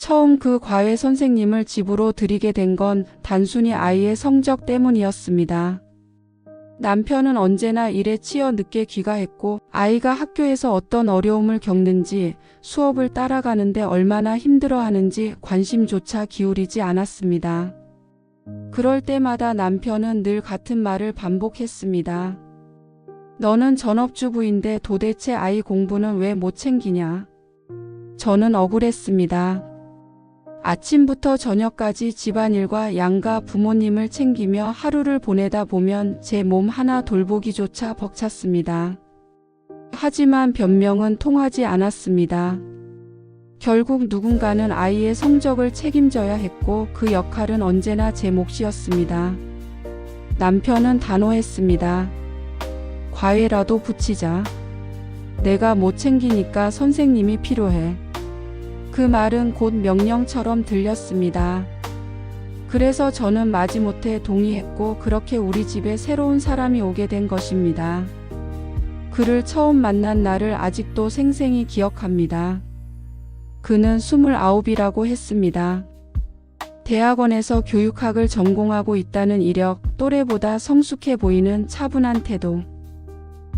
처음 그 과외 선생님을 집으로 들이게 된 건 단순히 아이의 성적 때문이었습니다. 남편은 언제나 일에 치여 늦게 귀가했고 아이가 학교에서 어떤 어려움을 겪는지 수업을 따라가는데 얼마나 힘들어하는지 관심조차 기울이지 않았습니다. 그럴 때마다 남편은 늘 같은 말을 반복했습니다. 너는 전업주부인데 도대체 아이 공부는 왜 못 챙기냐? 저는 억울했습니다. 아침부터 저녁까지 집안일과 양가 부모님을 챙기며 하루를 보내다 보면 제 몸 하나 돌보기조차 벅찼습니다. 하지만 변명은 통하지 않았습니다. 결국 누군가는 아이의 성적을 책임져야 했고 그 역할은 언제나 제 몫이었습니다. 남편은 단호했습니다. 과외라도 붙이자. 내가 못 챙기니까 선생님이 필요해. 그 말은 곧 명령처럼 들렸습니다. 그래서 저는 마지못해 동의했고 그렇게 우리 집에 새로운 사람이 오게 된 것입니다. 그를 처음 만난 날을 아직도 생생히 기억합니다. 그는 29이라고 했습니다. 대학원에서 교육학을 전공하고 있다는 이력, 또래보다 성숙해 보이는 차분한 태도,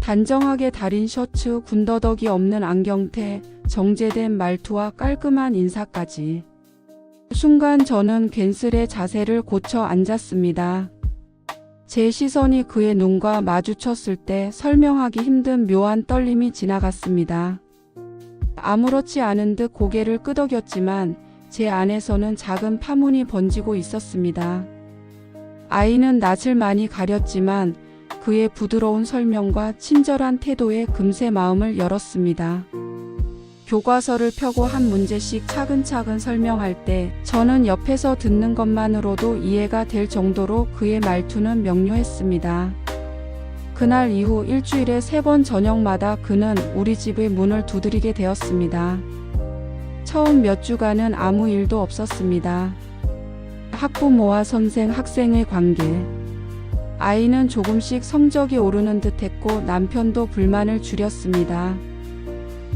단정하게 다린 셔츠, 군더더기 없는 안경테, 정제된 말투와 깔끔한 인사까지. 순간 저는 괜스레 자세를 고쳐 앉았습니다. 제 시선이 그의 눈과 마주쳤을 때 설명하기 힘든 묘한 떨림이 지나갔습니다. 아무렇지 않은 듯 고개를 끄덕였지만 제 안에서는 작은 파문이 번지고 있었습니다. 아이는 낯을 많이 가렸지만 그의 부드러운 설명과 친절한 태도에 금세 마음을 열었습니다. 교과서를 펴고 한 문제씩 차근차근 설명할 때 저는 옆에서 듣는 것만으로도 이해가 될 정도로 그의 말투는 명료했습니다. 그날 이후 일주일에 3번 저녁마다 그는 우리 집의 문을 두드리게 되었습니다. 처음 몇 주간은 아무 일도 없었습니다. 학부모와 선생, 학생의 관계. 아이는 조금씩 성적이 오르는 듯했고 남편도 불만을 줄였습니다.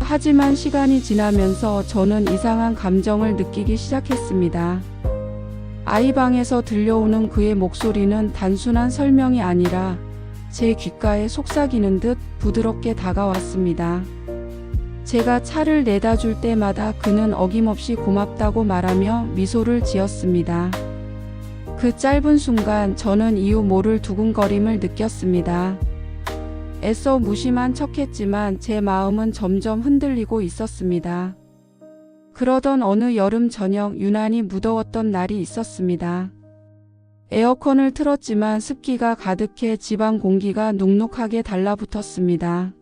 하지만 시간이 지나면서 저는 이상한 감정을 느끼기 시작했습니다. 아이 방에서 들려오는 그의 목소리는 단순한 설명이 아니라 제 귓가에 속삭이는 듯 부드럽게 다가왔습니다. 제가 차를 내다 줄 때마다 그는 어김없이 고맙다고 말하며 미소를 지었습니다. 그 짧은 순간 저는 이유 모를 두근거림을 느꼈습니다. 애써 무심한 척했지만 제 마음은 점점 흔들리고 있었습니다. 그러던 어느 여름 저녁 유난히 무더웠던 날이 있었습니다. 에어컨을 틀었지만 습기가 가득해 집안 공기가 눅눅하게 달라붙었습니다.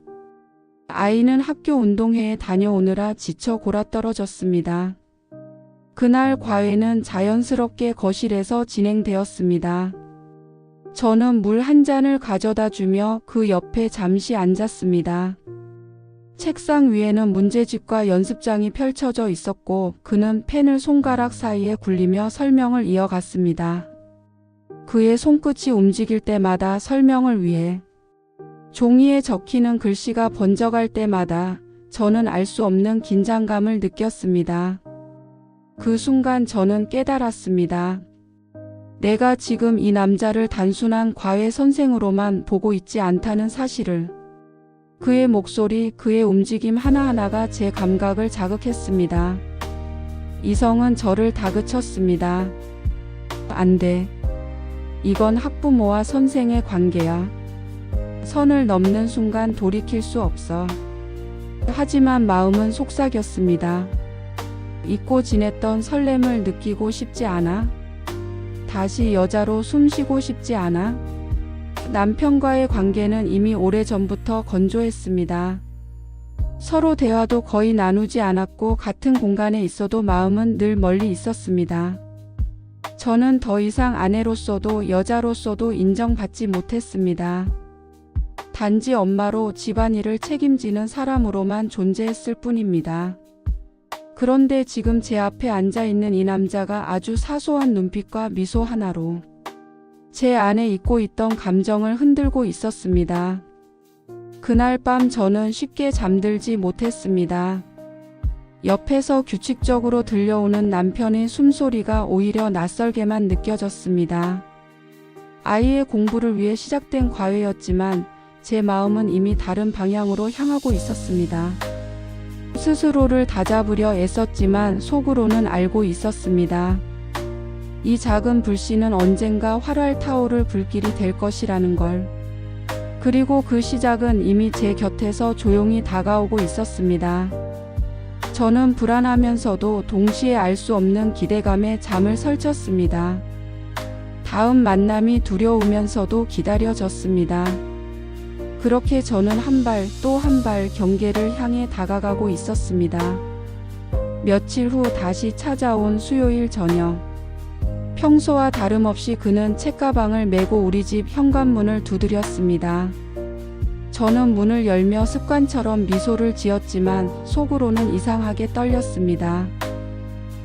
아이는 학교 운동회에 다녀오느라 지쳐 골아떨어졌습니다. 그날 과외는 자연스럽게 거실에서 진행되었습니다. 저는 물 한 잔을 가져다 주며 그 옆에 잠시 앉았습니다. 책상 위에는 문제집과 연습장이 펼쳐져 있었고 그는 펜을 손가락 사이에 굴리며 설명을 이어갔습니다. 그의 손끝이 움직일 때마다 설명을 위해 종이에 적히는 글씨가 번져갈 때마다 저는 알 수 없는 긴장감을 느꼈습니다. 그 순간 저는 깨달았습니다. 내가 지금 이 남자를 단순한 과외 선생으로만 보고 있지 않다는 사실을. 그의 목소리, 그의 움직임 하나하나가 제 감각을 자극했습니다. 이성은 저를 다그쳤습니다. 안 돼. 이건 학부모와 선생의 관계야. 선을 넘는 순간 돌이킬 수 없어. 하지만 마음은 속삭였습니다. 잊고 지냈던 설렘을 느끼고 싶지 않아? 다시 여자로 숨쉬고 싶지 않아? 남편과의 관계는 이미 오래전부터 건조했습니다. 서로 대화도 거의 나누지 않았고 같은 공간에 있어도 마음은 늘 멀리 있었습니다. 저는 더 이상 아내로서도 여자로서도 인정받지 못했습니다. 단지 엄마로 집안일을 책임지는 사람으로만 존재했을 뿐입니다. 그런데 지금 제 앞에 앉아있는 이 남자가 아주 사소한 눈빛과 미소 하나로 제 안에 잊고 있던 감정을 흔들고 있었습니다. 그날 밤 저는 쉽게 잠들지 못했습니다. 옆에서 규칙적으로 들려오는 남편의 숨소리가 오히려 낯설게만 느껴졌습니다. 아이의 공부를 위해 시작된 과외였지만 제 마음은 이미 다른 방향으로 향하고 있었습니다. 스스로를 다잡으려 애썼지만 속으로는 알고 있었습니다. 이 작은 불씨는 언젠가 활활 타오를 불길이 될 것이라는 걸. 그리고 그 시작은 이미 제 곁에서 조용히 다가오고 있었습니다. 저는 불안하면서도 동시에 알 수 없는 기대감에 잠을 설쳤습니다. 다음 만남이 두려우면서도 기다려졌습니다. 그렇게 저는 한 발 또 한 발 경계를 향해 다가가고 있었습니다. 며칠 후 다시 찾아온 수요일 저녁. 평소와 다름없이 그는 책가방을 메고 우리 집 현관문을 두드렸습니다. 저는 문을 열며 습관처럼 미소를 지었지만 속으로는 이상하게 떨렸습니다.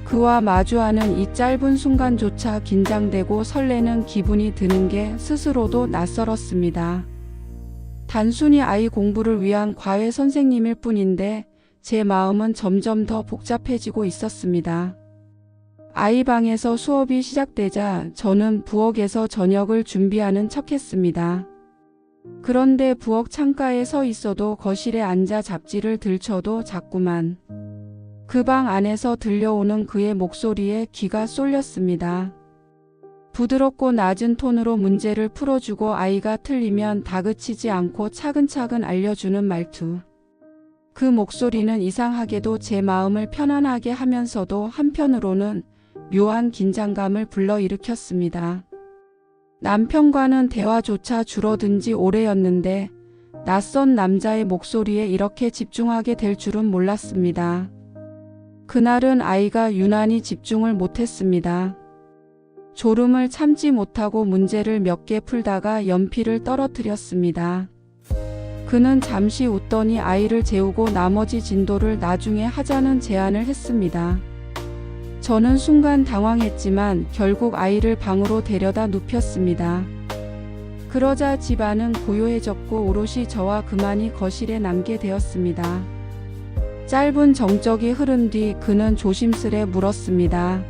그와 마주하는 이 짧은 순간조차 긴장되고 설레는 기분이 드는 게 스스로도 낯설었습니다. 단순히 아이 공부를 위한 과외 선생님일 뿐인데 제 마음은 점점 더 복잡해지고 있었습니다. 아이 방에서 수업이 시작되자 저는 부엌에서 저녁을 준비하는 척했습니다. 그런데 부엌 창가에 서 있어도 거실에 앉아 잡지를 들춰도 자꾸만 그 방 안에서 들려오는 그의 목소리에 귀가 쏠렸습니다. 부드럽고 낮은 톤으로 문제를 풀어주고 아이가 틀리면 다그치지 않고 차근차근 알려주는 말투. 그 목소리는 이상하게도 제 마음을 편안하게 하면서도 한편으로는 묘한 긴장감을 불러일으켰습니다. 남편과는 대화조차 줄어든 지 오래였는데 낯선 남자의 목소리에 이렇게 집중하게 될 줄은 몰랐습니다. 그날은 아이가 유난히 집중을 못했습니다. 졸음을 참지 못하고 문제를 몇 개 풀다가 연필을 떨어뜨렸습니다. 그는 잠시 웃더니 아이를 재우고 나머지 진도를 나중에 하자는 제안을 했습니다. 저는 순간 당황했지만 결국 아이를 방으로 데려다 눕혔습니다. 그러자 집안은 고요해졌고 오롯이 저와 그만이 거실에 남게 되었습니다. 짧은 정적이 흐른 뒤 그는 조심스레 물었습니다.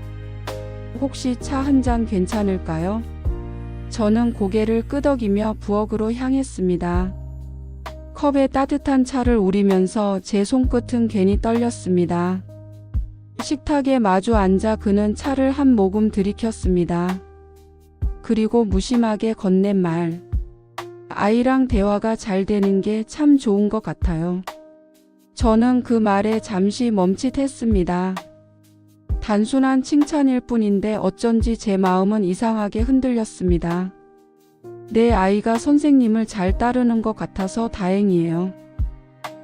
혹시 차 한 잔 괜찮을까요? 저는 고개를 끄덕이며 부엌으로 향했습니다. 컵에 따뜻한 차를 우리면서 제 손끝은 괜히 떨렸습니다. 식탁에 마주 앉아 그는 차를 한 모금 들이켰습니다. 그리고 무심하게 건넨 말. 아이랑 대화가 잘 되는 게 참 좋은 것 같아요. 저는 그 말에 잠시 멈칫했습니다. 단순한 칭찬일 뿐인데 어쩐지 제 마음은 이상하게 흔들렸습니다. 내 아이가 선생님을 잘 따르는 것 같아서 다행이에요.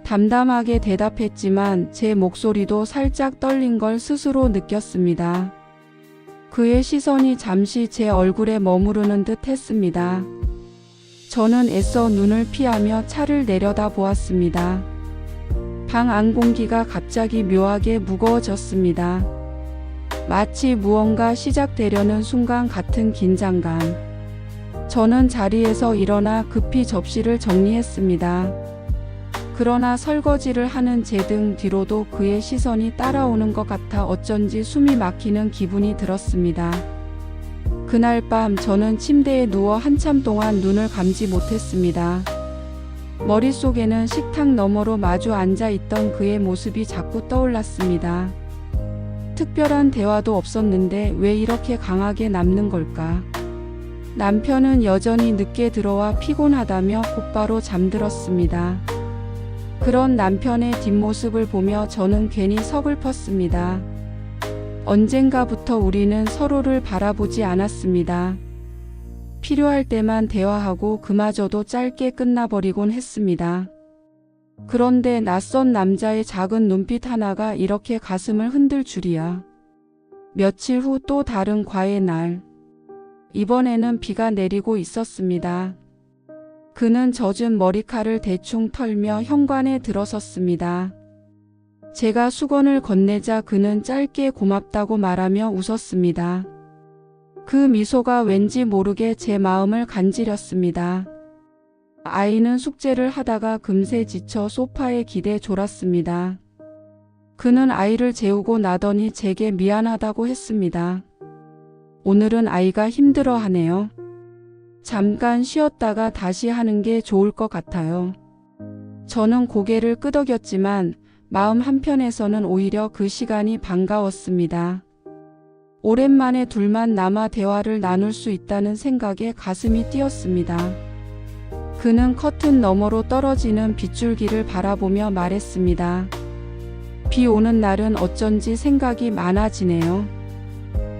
담담하게 대답했지만 제 목소리도 살짝 떨린 걸 스스로 느꼈습니다. 그의 시선이 잠시 제 얼굴에 머무르는 듯 했습니다. 저는 애써 눈을 피하며 차를 내려다 보았습니다. 방 안 공기가 갑자기 묘하게 무거워졌습니다. 마치 무언가 시작되려는 순간 같은 긴장감. 저는 자리에서 일어나 급히 접시를 정리했습니다. 그러나 설거지를 하는 제 등 뒤로도 그의 시선이 따라오는 것 같아 어쩐지 숨이 막히는 기분이 들었습니다. 그날 밤 저는 침대에 누워 한참 동안 눈을 감지 못했습니다. 머릿속에는 식탁 너머로 마주 앉아 있던 그의 모습이 자꾸 떠올랐습니다. 특별한 대화도 없었는데 왜 이렇게 강하게 남는 걸까? 남편은 여전히 늦게 들어와 피곤하다며 곧바로 잠들었습니다. 그런 남편의 뒷모습을 보며 저는 괜히 서글펐습니다. 언젠가부터 우리는 서로를 바라보지 않았습니다. 필요할 때만 대화하고 그마저도 짧게 끝나버리곤 했습니다. 그런데 낯선 남자의 작은 눈빛 하나가 이렇게 가슴을 흔들 줄이야. 며칠 후 또 다른 과외 날. 이번에는 비가 내리고 있었습니다. 그는 젖은 머리칼을 대충 털며 현관에 들어섰습니다. 제가 수건을 건네자 그는 짧게 고맙다고 말하며 웃었습니다. 그 미소가 왠지 모르게 제 마음을 간지렸습니다. 아이는 숙제를 하다가 금세 지쳐 소파에 기대 졸았습니다. 그는 아이를 재우고 나더니 제게 미안하다고 했습니다. 오늘은 아이가 힘들어하네요. 잠깐 쉬었다가 다시 하는 게 좋을 것 같아요. 저는 고개를 끄덕였지만 마음 한편에서는 오히려 그 시간이 반가웠습니다. 오랜만에 둘만 남아 대화를 나눌 수 있다는 생각에 가슴이 뛰었습니다. 그는 커튼 너머로 떨어지는 빗줄기를 바라보며 말했습니다. 비 오는 날은 어쩐지 생각이 많아지네요.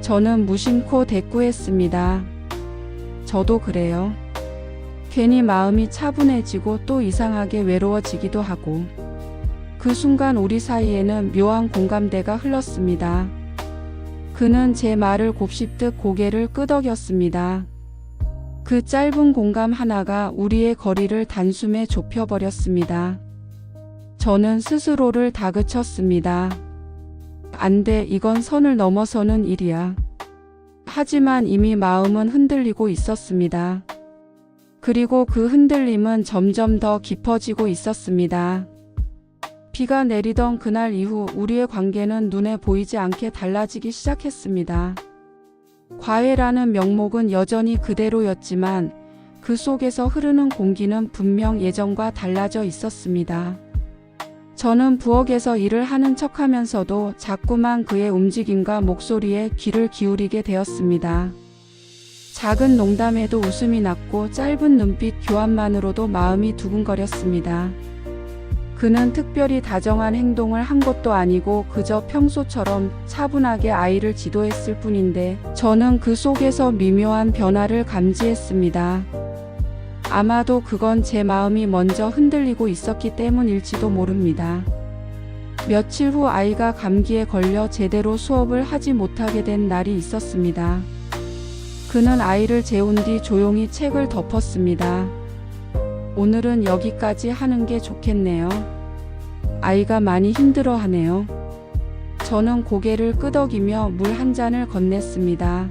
저는 무심코 대꾸했습니다. 저도 그래요. 괜히 마음이 차분해지고 또 이상하게 외로워지기도 하고. 그 순간 우리 사이에는 묘한 공감대가 흘렀습니다. 그는 제 말을 곱씹듯 고개를 끄덕였습니다. 그 짧은 공감 하나가 우리의 거리를 단숨에 좁혀버렸습니다. 저는 스스로를 다그쳤습니다. 안 돼, 이건 선을 넘어서는 일이야. 하지만 이미 마음은 흔들리고 있었습니다. 그리고 그 흔들림은 점점 더 깊어지고 있었습니다. 비가 내리던 그날 이후 우리의 관계는 눈에 보이지 않게 달라지기 시작했습니다. 과외라는 명목은 여전히 그대로였지만 그 속에서 흐르는 공기는 분명 예전과 달라져 있었습니다. 저는 부엌에서 일을 하는 척하면서도 자꾸만 그의 움직임과 목소리에 귀를 기울이게 되었습니다. 작은 농담에도 웃음이 났고 짧은 눈빛 교환만으로도 마음이 두근거렸습니다. 그는 특별히 다정한 행동을 한 것도 아니고 그저 평소처럼 차분하게 아이를 지도했을 뿐인데 저는 그 속에서 미묘한 변화를 감지했습니다. 아마도 그건 제 마음이 먼저 흔들리고 있었기 때문일지도 모릅니다. 며칠 후 아이가 감기에 걸려 제대로 수업을 하지 못하게 된 날이 있었습니다. 그는 아이를 재운 뒤 조용히 책을 덮었습니다. 오늘은 여기까지 하는 게 좋겠네요. 아이가 많이 힘들어하네요. 저는 고개를 끄덕이며 물 한 잔을 건넸습니다.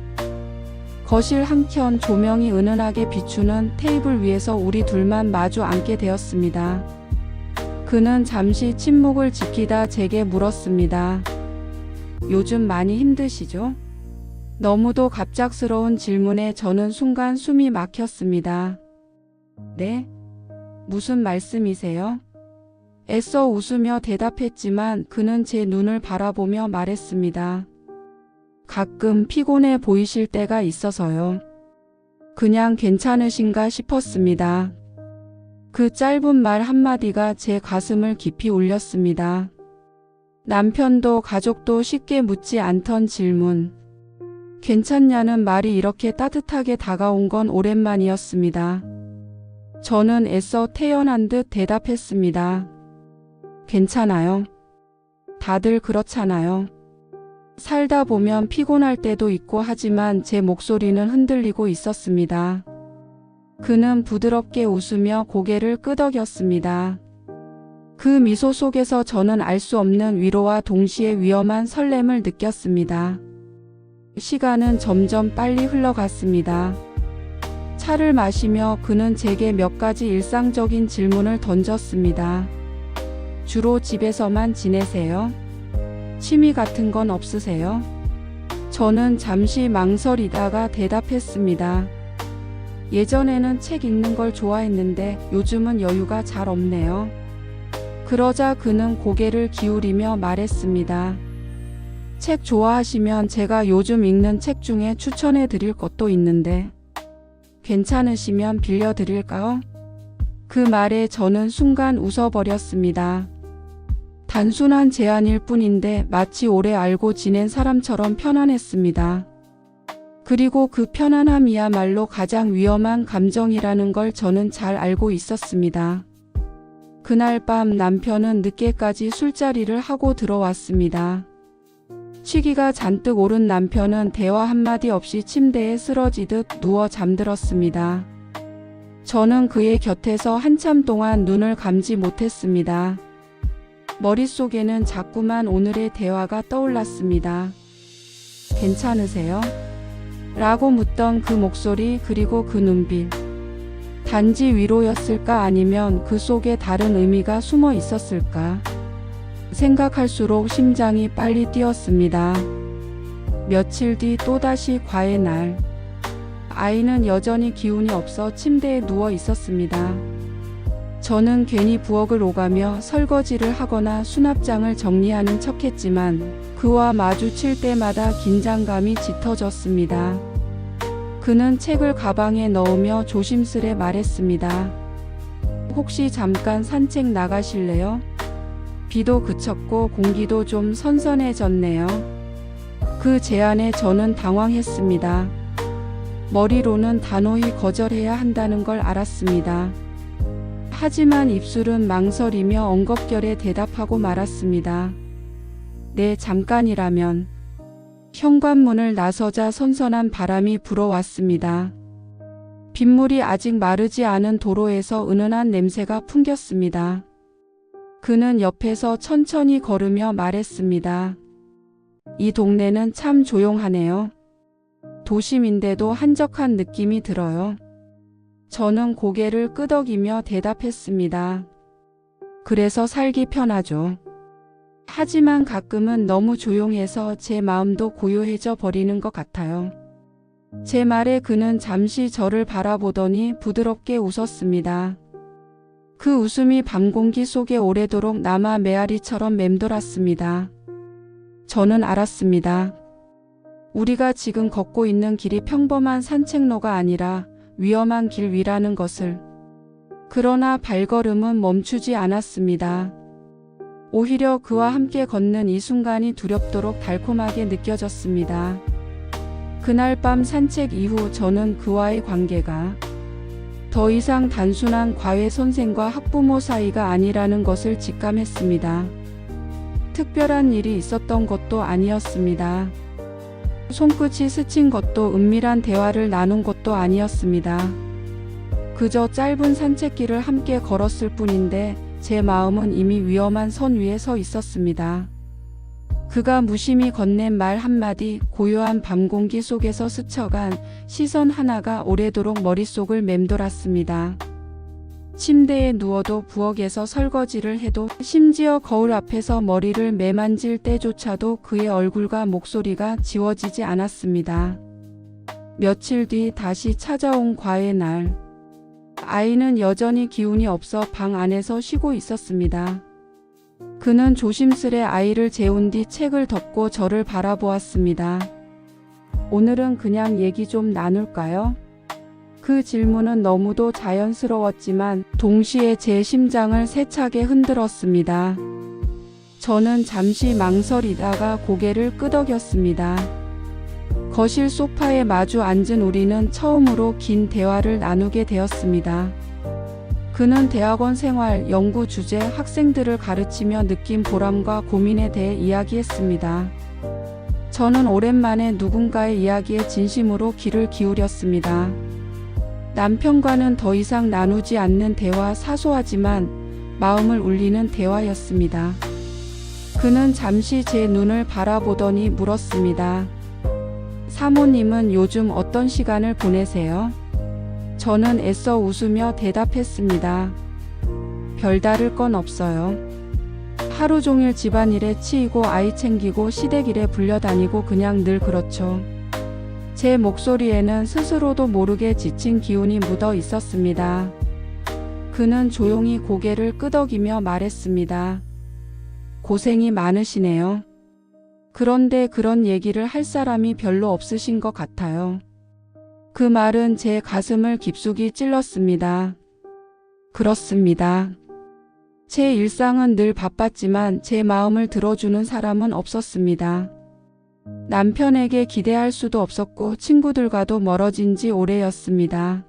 거실 한켠 조명이 은은하게 비추는 테이블 위에서 우리 둘만 마주 앉게 되었습니다. 그는 잠시 침묵을 지키다 제게 물었습니다. 요즘 많이 힘드시죠? 너무도 갑작스러운 질문에 저는 순간 숨이 막혔습니다. 네? 무슨 말씀이세요? 애써 웃으며 대답했지만 그는 제 눈을 바라보며 말했습니다. 가끔 피곤해 보이실 때가 있어서요. 그냥 괜찮으신가 싶었습니다. 그 짧은 말 한마디가 제 가슴을 깊이 울렸습니다. 남편도 가족도 쉽게 묻지 않던 질문. 괜찮냐는 말이 이렇게 따뜻하게 다가온 건 오랜만이었습니다. 저는 애써 태연한 듯 대답했습니다. 괜찮아요. 다들 그렇잖아요. 살다 보면 피곤할 때도 있고 하지만 제 목소리는 흔들리고 있었습니다. 그는 부드럽게 웃으며 고개를 끄덕였습니다. 그 미소 속에서 저는 알 수 없는 위로와 동시에 위험한 설렘을 느꼈습니다. 시간은 점점 빨리 흘러갔습니다. 차를 마시며 그는 제게 몇 가지 일상적인 질문을 던졌습니다. 주로 집에서만 지내세요? 취미 같은 건 없으세요? 저는 잠시 망설이다가 대답했습니다. 예전에는 책 읽는 걸 좋아했는데 요즘은 여유가 잘 없네요. 그러자 그는 고개를 기울이며 말했습니다. 책 좋아하시면 제가 요즘 읽는 책 중에 추천해 드릴 것도 있는데 괜찮으시면 빌려드릴까요? 그 말에 저는 순간 웃어버렸습니다. 단순한 제안일 뿐인데 마치 오래 알고 지낸 사람처럼 편안했습니다. 그리고 그 편안함이야말로 가장 위험한 감정이라는 걸 저는 잘 알고 있었습니다. 그날 밤 남편은 늦게까지 술자리를 하고 들어왔습니다. 취기가 잔뜩 오른 남편은 대화 한마디 없이 침대에 쓰러지듯 누워 잠들었습니다. 저는 그의 곁에서 한참 동안 눈을 감지 못했습니다. 머릿속에는 자꾸만 오늘의 대화가 떠올랐습니다. 괜찮으세요? 라고 묻던 그 목소리 그리고 그 눈빛. 단지 위로였을까 아니면 그 속에 다른 의미가 숨어 있었을까? 생각할수록 심장이 빨리 뛰었습니다. 며칠 뒤 또다시 과외 날. 아이는 여전히 기운이 없어 침대에 누워 있었습니다. 저는 괜히 부엌을 오가며 설거지를 하거나 수납장을 정리하는 척했지만 그와 마주칠 때마다 긴장감이 짙어졌습니다. 그는 책을 가방에 넣으며 조심스레 말했습니다. 혹시 잠깐 산책 나가실래요? 비도 그쳤고 공기도 좀 선선해졌네요. 그 제안에 저는 당황했습니다. 머리로는 단호히 거절해야 한다는 걸 알았습니다. 하지만 입술은 망설이며 엉겁결에 대답하고 말았습니다. 네, 잠깐이라면. 현관문을 나서자 선선한 바람이 불어왔습니다. 빗물이 아직 마르지 않은 도로에서 은은한 냄새가 풍겼습니다. 그는 옆에서 천천히 걸으며 말했습니다. 이 동네는 참 조용하네요. 도심인데도 한적한 느낌이 들어요. 저는 고개를 끄덕이며 대답했습니다. 그래서 살기 편하죠. 하지만 가끔은 너무 조용해서 제 마음도 고요해져 버리는 것 같아요. 제 말에 그는 잠시 저를 바라보더니 부드럽게 웃었습니다. 그 웃음이 밤 공기 속에 오래도록 남아 메아리처럼 맴돌았습니다. 저는 알았습니다. 우리가 지금 걷고 있는 길이 평범한 산책로가 아니라 위험한 길 위라는 것을. 그러나 발걸음은 멈추지 않았습니다. 오히려 그와 함께 걷는 이 순간이 두렵도록 달콤하게 느껴졌습니다. 그날 밤 산책 이후 저는 그와의 관계가 더 이상 단순한 과외 선생과 학부모 사이가 아니라는 것을 직감했습니다. 특별한 일이 있었던 것도 아니었습니다. 손끝이 스친 것도 은밀한 대화를 나눈 것도 아니었습니다. 그저 짧은 산책길을 함께 걸었을 뿐인데 제 마음은 이미 위험한 선 위에 서 있었습니다. 그가 무심히 건넨 말 한마디, 고요한 밤 공기 속에서 스쳐간 시선 하나가 오래도록 머릿속을 맴돌았습니다. 침대에 누워도 부엌에서 설거지를 해도 심지어 거울 앞에서 머리를 매만질 때조차도 그의 얼굴과 목소리가 지워지지 않았습니다. 며칠 뒤 다시 찾아온 과외 날. 아이는 여전히 기운이 없어 방 안에서 쉬고 있었습니다. 그는 조심스레 아이를 재운 뒤 책을 덮고 저를 바라보았습니다. 오늘은 그냥 얘기 좀 나눌까요? 그 질문은 너무도 자연스러웠지만 동시에 제 심장을 세차게 흔들었습니다. 저는 잠시 망설이다가 고개를 끄덕였습니다. 거실 소파에 마주 앉은 우리는 처음으로 긴 대화를 나누게 되었습니다. 그는 대학원 생활, 연구 주제, 학생들을 가르치며 느낀 보람과 고민에 대해 이야기했습니다. 저는 오랜만에 누군가의 이야기에 진심으로 귀를 기울였습니다. 남편과는 더 이상 나누지 않는 대화, 사소하지만 마음을 울리는 대화였습니다. 그는 잠시 제 눈을 바라보더니 물었습니다. 사모님은 요즘 어떤 시간을 보내세요? 저는 애써 웃으며 대답했습니다. 별다를 건 없어요. 하루 종일 집안일에 치이고 아이 챙기고 시댁일에 불려다니고 그냥 늘 그렇죠. 제 목소리에는 스스로도 모르게 지친 기운이 묻어 있었습니다. 그는 조용히 고개를 끄덕이며 말했습니다. 고생이 많으시네요. 그런데 그런 얘기를 할 사람이 별로 없으신 것 같아요. 그 말은 제 가슴을 깊숙이 찔렀습니다. 그렇습니다. 제 일상은 늘 바빴지만 제 마음을 들어주는 사람은 없었습니다. 남편에게 기대할 수도 없었고 친구들과도 멀어진 지 오래였습니다.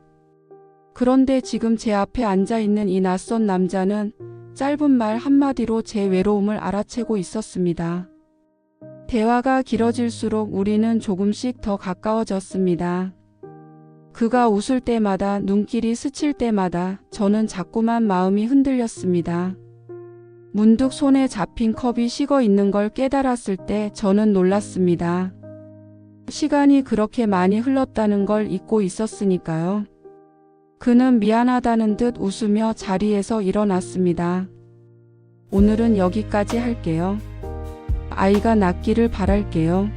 그런데 지금 제 앞에 앉아있는 이 낯선 남자는 짧은 말 한마디로 제 외로움을 알아채고 있었습니다. 대화가 길어질수록 우리는 조금씩 더 가까워졌습니다. 그가 웃을 때마다, 눈길이 스칠 때마다 저는 자꾸만 마음이 흔들렸습니다. 문득 손에 잡힌 컵이 식어 있는 걸 깨달았을 때 저는 놀랐습니다. 시간이 그렇게 많이 흘렀다는 걸 잊고 있었으니까요. 그는 미안하다는 듯 웃으며 자리에서 일어났습니다. 오늘은 여기까지 할게요. 아이가 낫기를 바랄게요.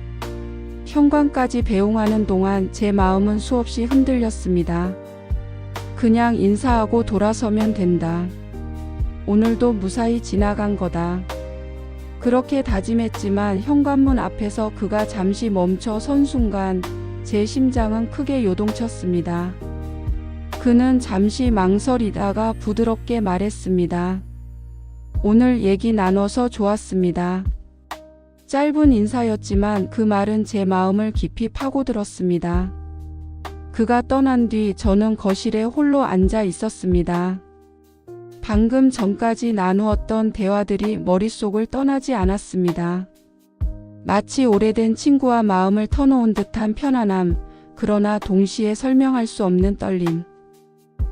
현관까지 배웅하는 동안 제 마음은 수없이 흔들렸습니다. 그냥 인사하고 돌아서면 된다. 오늘도 무사히 지나간 거다. 그렇게 다짐했지만 현관문 앞에서 그가 잠시 멈춰 선 순간 제 심장은 크게 요동쳤습니다. 그는 잠시 망설이다가 부드럽게 말했습니다. 오늘 얘기 나눠서 좋았습니다. 짧은 인사였지만 그 말은 제 마음을 깊이 파고들었습니다. 그가 떠난 뒤 저는 거실에 홀로 앉아 있었습니다. 방금 전까지 나누었던 대화들이 머릿속을 떠나지 않았습니다. 마치 오래된 친구와 마음을 터놓은 듯한 편안함, 그러나 동시에 설명할 수 없는 떨림.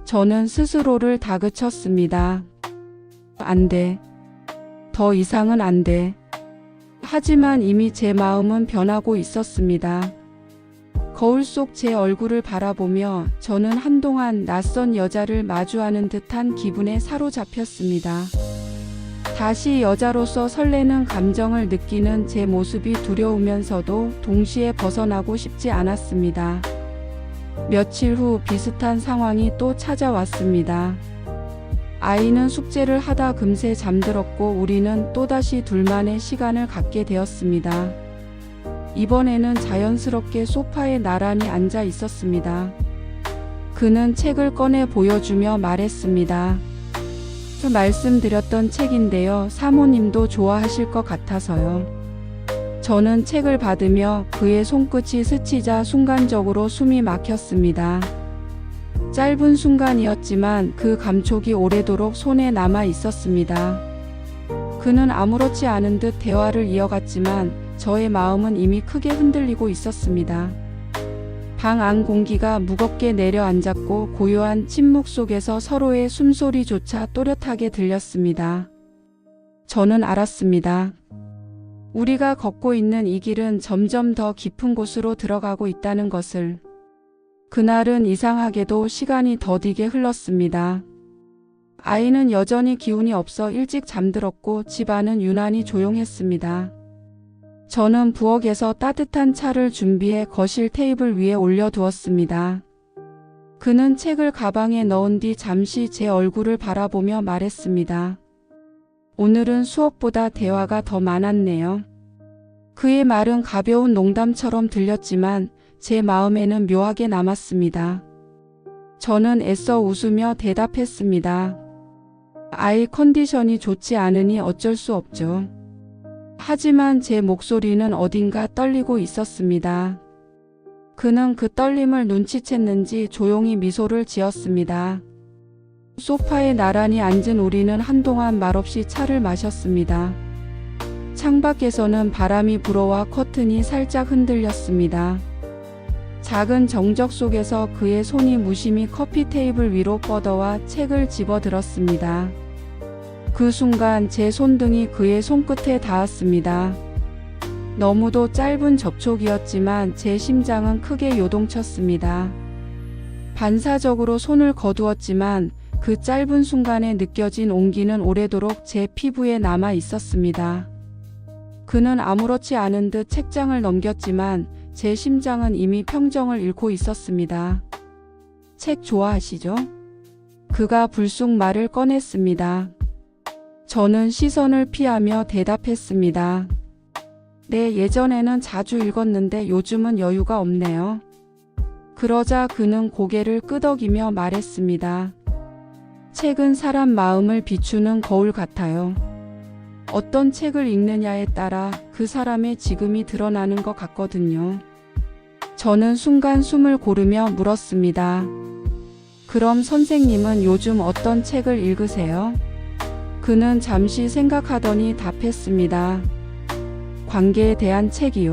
저는 스스로를 다그쳤습니다. 안 돼. 더 이상은 안 돼. 하지만 이미 제 마음은 변하고 있었습니다. 거울 속 제 얼굴을 바라보며 저는 한동안 낯선 여자를 마주하는 듯한 기분에 사로잡혔습니다. 다시 여자로서 설레는 감정을 느끼는 제 모습이 두려우면서도 동시에 벗어나고 싶지 않았습니다. 며칠 후 비슷한 상황이 또 찾아왔습니다. 아이는 숙제를 하다 금세 잠들었고 우리는 또다시 둘만의 시간을 갖게 되었습니다. 이번에는 자연스럽게 소파에 나란히 앉아 있었습니다. 그는 책을 꺼내 보여주며 말했습니다. 말씀드렸던 책인데요. 사모님도 좋아하실 것 같아서요. 저는 책을 받으며 그의 손끝이 스치자 순간적으로 숨이 막혔습니다. 짧은 순간이었지만 그 감촉이 오래도록 손에 남아 있었습니다. 그는 아무렇지 않은 듯 대화를 이어갔지만 저의 마음은 이미 크게 흔들리고 있었습니다. 방 안 공기가 무겁게 내려앉았고 고요한 침묵 속에서 서로의 숨소리조차 또렷하게 들렸습니다. 저는 알았습니다. 우리가 걷고 있는 이 길은 점점 더 깊은 곳으로 들어가고 있다는 것을. 그날은 이상하게도 시간이 더디게 흘렀습니다. 아이는 여전히 기운이 없어 일찍 잠들었고 집안은 유난히 조용했습니다. 저는 부엌에서 따뜻한 차를 준비해 거실 테이블 위에 올려두었습니다. 그는 책을 가방에 넣은 뒤 잠시 제 얼굴을 바라보며 말했습니다. 오늘은 수업보다 대화가 더 많았네요. 그의 말은 가벼운 농담처럼 들렸지만 제 마음에는 묘하게 남았습니다. 저는 애써 웃으며 대답했습니다. 아이 컨디션이 좋지 않으니 어쩔 수 없죠. 하지만 제 목소리는 어딘가 떨리고 있었습니다. 그는 그 떨림을 눈치챘는지 조용히 미소를 지었습니다. 소파에 나란히 앉은 우리는 한동안 말없이 차를 마셨습니다. 창밖에서는 바람이 불어와 커튼이 살짝 흔들렸습니다. 작은 정적 속에서 그의 손이 무심히 커피 테이블 위로 뻗어와 책을 집어들었습니다. 그 순간 제 손등이 그의 손끝에 닿았습니다. 너무도 짧은 접촉이었지만 제 심장은 크게 요동쳤습니다. 반사적으로 손을 거두었지만 그 짧은 순간에 느껴진 온기는 오래도록 제 피부에 남아 있었습니다. 그는 아무렇지 않은 듯 책장을 넘겼지만 제 심장은 이미 평정을 잃고 있었습니다. 책 좋아하시죠? 그가 불쑥 말을 꺼냈습니다. 저는 시선을 피하며 대답했습니다. 네, 예전에는 자주 읽었는데 요즘은 여유가 없네요. 그러자 그는 고개를 끄덕이며 말했습니다. 책은 사람 마음을 비추는 거울 같아요. 어떤 책을 읽느냐에 따라 그 사람의 지금이 드러나는 것 같거든요. 저는 순간 숨을 고르며 물었습니다. 그럼 선생님은 요즘 어떤 책을 읽으세요? 그는 잠시 생각하더니 답했습니다. 관계에 대한 책이요.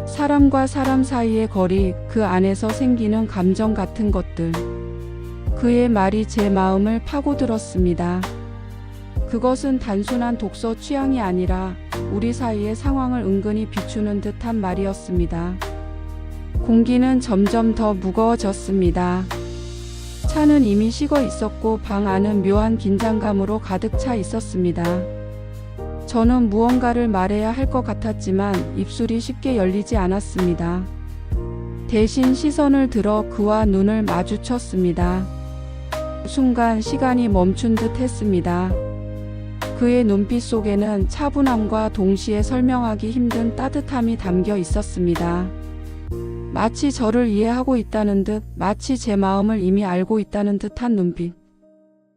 사람과 사람 사이의 거리, 그 안에서 생기는 감정 같은 것들. 그의 말이 제 마음을 파고들었습니다. 그것은 단순한 독서 취향이 아니라 우리 사이의 상황을 은근히 비추는 듯한 말이었습니다. 공기는 점점 더 무거워졌습니다. 차는 이미 식어 있었고 방 안은 묘한 긴장감으로 가득 차 있었습니다. 저는 무언가를 말해야 할 것 같았지만 입술이 쉽게 열리지 않았습니다. 대신 시선을 들어 그와 눈을 마주쳤습니다. 순간 시간이 멈춘 듯 했습니다. 그의 눈빛 속에는 차분함과 동시에 설명하기 힘든 따뜻함이 담겨 있었습니다. 마치 저를 이해하고 있다는 듯, 마치 제 마음을 이미 알고 있다는 듯한 눈빛.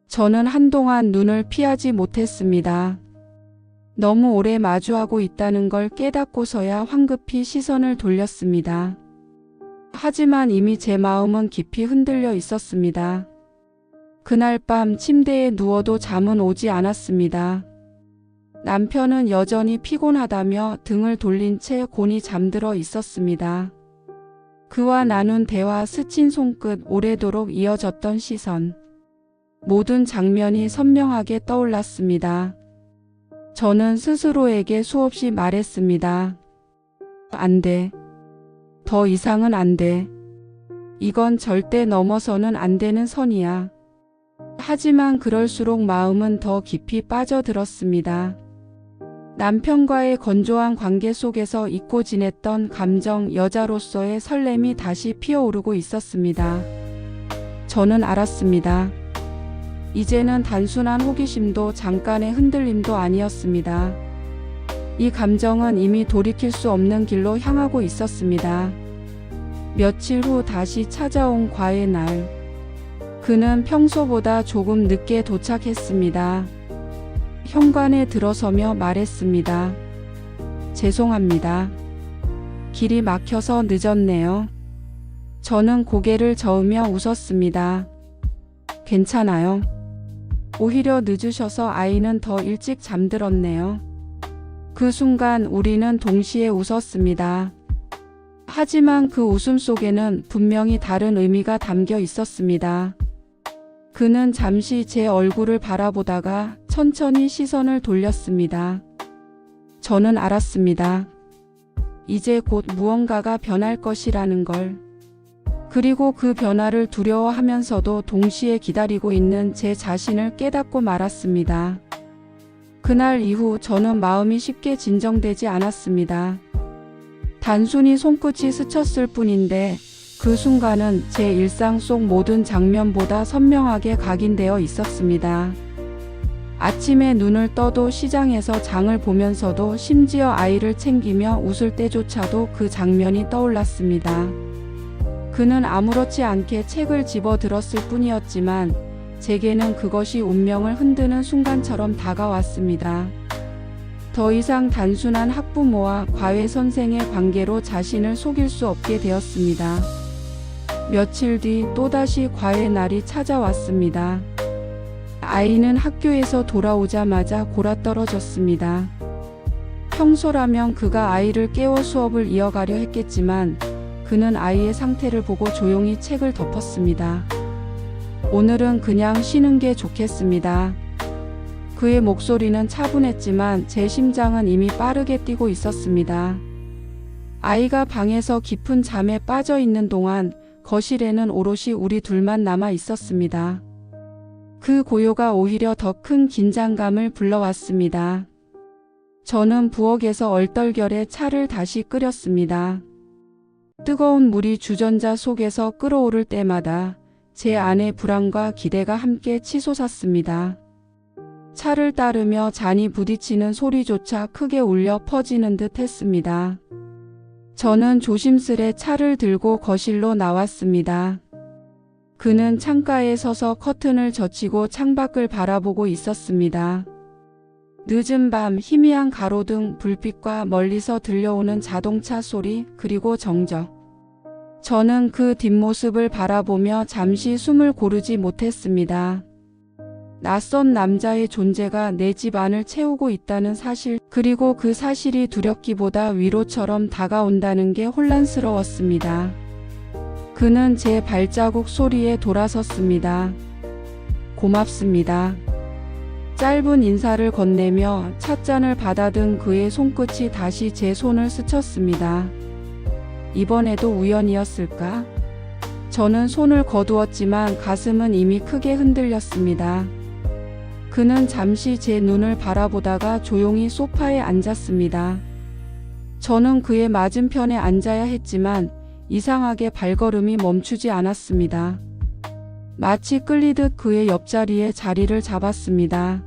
저는 한동안 눈을 피하지 못했습니다. 너무 오래 마주하고 있다는 걸 깨닫고서야 황급히 시선을 돌렸습니다. 하지만 이미 제 마음은 깊이 흔들려 있었습니다. 그날 밤 침대에 누워도 잠은 오지 않았습니다. 남편은 여전히 피곤하다며 등을 돌린 채 곤히 잠들어 있었습니다. 그와 나눈 대화, 스친 손끝, 오래도록 이어졌던 시선. 모든 장면이 선명하게 떠올랐습니다. 저는 스스로에게 수없이 말했습니다. 안 돼. 더 이상은 안 돼. 이건 절대 넘어서는 안 되는 선이야. 하지만 그럴수록 마음은 더 깊이 빠져들었습니다. 남편과의 건조한 관계 속에서 잊고 지냈던 감정, 여자로서의 설렘이 다시 피어오르고 있었습니다. 저는 알았습니다. 이제는 단순한 호기심도 잠깐의 흔들림도 아니었습니다. 이 감정은 이미 돌이킬 수 없는 길로 향하고 있었습니다. 며칠 후 다시 찾아온 과외 날. 그는 평소보다 조금 늦게 도착했습니다. 현관에 들어서며 말했습니다. 죄송합니다. 길이 막혀서 늦었네요. 저는 고개를 저으며 웃었습니다. 괜찮아요. 오히려 늦으셔서 아이는 더 일찍 잠들었네요. 그 순간 우리는 동시에 웃었습니다. 하지만 그 웃음 속에는 분명히 다른 의미가 담겨 있었습니다. 그는 잠시 제 얼굴을 바라보다가 천천히 시선을 돌렸습니다. 저는 알았습니다. 이제 곧 무언가가 변할 것이라는 걸. 그리고 그 변화를 두려워하면서도 동시에 기다리고 있는 제 자신을 깨닫고 말았습니다. 그날 이후 저는 마음이 쉽게 진정되지 않았습니다. 단순히 손끝이 스쳤을 뿐인데 그 순간은 제 일상 속 모든 장면보다 선명하게 각인되어 있었습니다. 아침에 눈을 떠도, 시장에서 장을 보면서도, 심지어 아이를 챙기며 웃을 때조차도 그 장면이 떠올랐습니다. 그는 아무렇지 않게 책을 집어들었을 뿐이었지만 제게는 그것이 운명을 흔드는 순간처럼 다가왔습니다. 더 이상 단순한 학부모와 과외 선생의 관계로 자신을 속일 수 없게 되었습니다. 며칠 뒤 또다시 과외 날이 찾아왔습니다. 아이는 학교에서 돌아오자마자 골아떨어졌습니다. 평소라면 그가 아이를 깨워 수업을 이어가려 했겠지만 그는 아이의 상태를 보고 조용히 책을 덮었습니다. 오늘은 그냥 쉬는 게 좋겠습니다. 그의 목소리는 차분했지만 제 심장은 이미 빠르게 뛰고 있었습니다. 아이가 방에서 깊은 잠에 빠져 있는 동안 거실에는 오롯이 우리 둘만 남아 있었습니다. 그 고요가 오히려 더 큰 긴장감을 불러왔습니다. 저는 부엌에서 얼떨결에 차를 다시 끓였습니다. 뜨거운 물이 주전자 속에서 끓어오를 때마다 제 안의 불안과 기대가 함께 치솟았습니다. 차를 따르며 잔이 부딪히는 소리조차 크게 울려 퍼지는 듯 했습니다. 저는 조심스레 차를 들고 거실로 나왔습니다. 그는 창가에 서서 커튼을 젖히고 창밖을 바라보고 있었습니다. 늦은 밤 희미한 가로등 불빛과 멀리서 들려오는 자동차 소리, 그리고 정적. 저는 그 뒷모습을 바라보며 잠시 숨을 고르지 못했습니다. 낯선 남자의 존재가 내 집 안을 채우고 있다는 사실, 그리고 그 사실이 두렵기보다 위로처럼 다가온다는 게 혼란스러웠습니다. 그는 제 발자국 소리에 돌아섰습니다. 고맙습니다. 짧은 인사를 건네며 찻잔을 받아든 그의 손끝이 다시 제 손을 스쳤습니다. 이번에도 우연이었을까? 저는 손을 거두었지만 가슴은 이미 크게 흔들렸습니다. 그는 잠시 제 눈을 바라보다가 조용히 소파에 앉았습니다. 저는 그의 맞은편에 앉아야 했지만 이상하게 발걸음이 멈추지 않았습니다. 마치 끌리듯 그의 옆자리에 자리를 잡았습니다.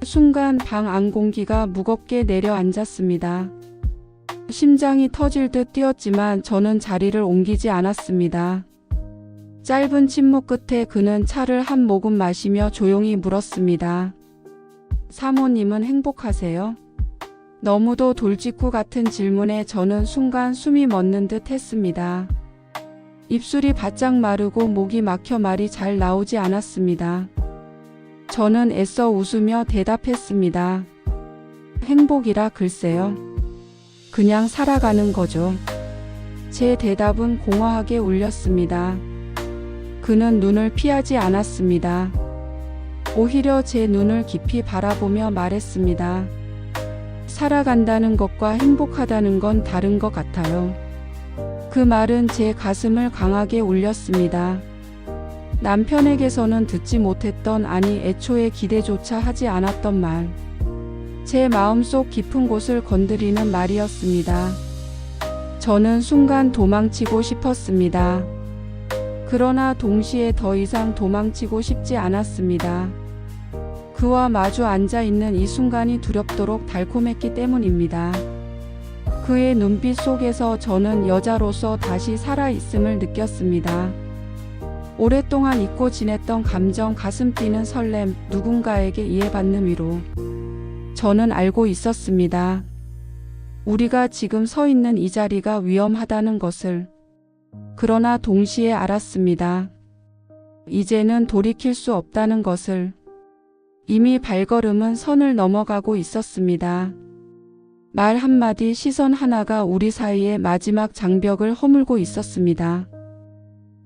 순간 방 안 공기가 무겁게 내려앉았습니다. 심장이 터질 듯 뛰었지만 저는 자리를 옮기지 않았습니다. 짧은 침묵 끝에 그는 차를 한 모금 마시며 조용히 물었습니다. 사모님은 행복하세요? 너무도 돌직구 같은 질문에 저는 순간 숨이 멎는 듯 했습니다. 입술이 바짝 마르고 목이 막혀 말이 잘 나오지 않았습니다. 저는 애써 웃으며 대답했습니다. 행복이라 글쎄요. 그냥 살아가는 거죠. 제 대답은 공허하게 울렸습니다. 그는 눈을 피하지 않았습니다. 오히려 제 눈을 깊이 바라보며 말했습니다. 살아간다는 것과 행복하다는 건 다른 것 같아요. 그 말은 제 가슴을 강하게 울렸습니다. 남편에게서는 듣지 못했던, 아니 애초에 기대조차 하지 않았던 말. 제 마음속 깊은 곳을 건드리는 말이었습니다. 저는 순간 도망치고 싶었습니다. 그러나 동시에 더 이상 도망치고 싶지 않았습니다. 그와 마주 앉아 있는 이 순간이 두렵도록 달콤했기 때문입니다. 그의 눈빛 속에서 저는 여자로서 다시 살아있음을 느꼈습니다. 오랫동안 잊고 지냈던 감정, 가슴 뛰는 설렘, 누군가에게 이해받는 위로. 저는 알고 있었습니다. 우리가 지금 서 있는 이 자리가 위험하다는 것을. 그러나 동시에 알았습니다. 이제는 돌이킬 수 없다는 것을. 이미 발걸음은 선을 넘어가고 있었습니다. 말 한마디, 시선 하나가 우리 사이의 마지막 장벽을 허물고 있었습니다.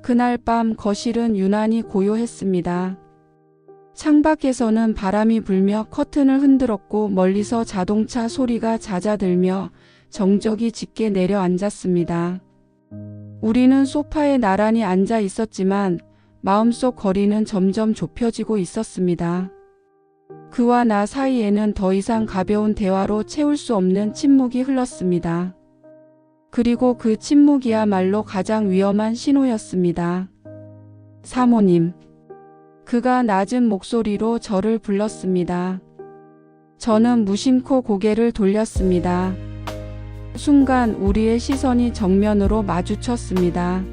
그날 밤 거실은 유난히 고요했습니다. 창밖에서는 바람이 불며 커튼을 흔들었고 멀리서 자동차 소리가 잦아들며 정적이 짙게 내려앉았습니다. 우리는 소파에 나란히 앉아 있었지만 마음속 거리는 점점 좁혀지고 있었습니다. 그와 나 사이에는 더 이상 가벼운 대화로 채울 수 없는 침묵이 흘렀습니다. 그리고 그 침묵이야말로 가장 위험한 신호였습니다. 사모님. 그가 낮은 목소리로 저를 불렀습니다. 저는 무심코 고개를 돌렸습니다. 순간 우리의 시선이 정면으로 마주쳤습니다.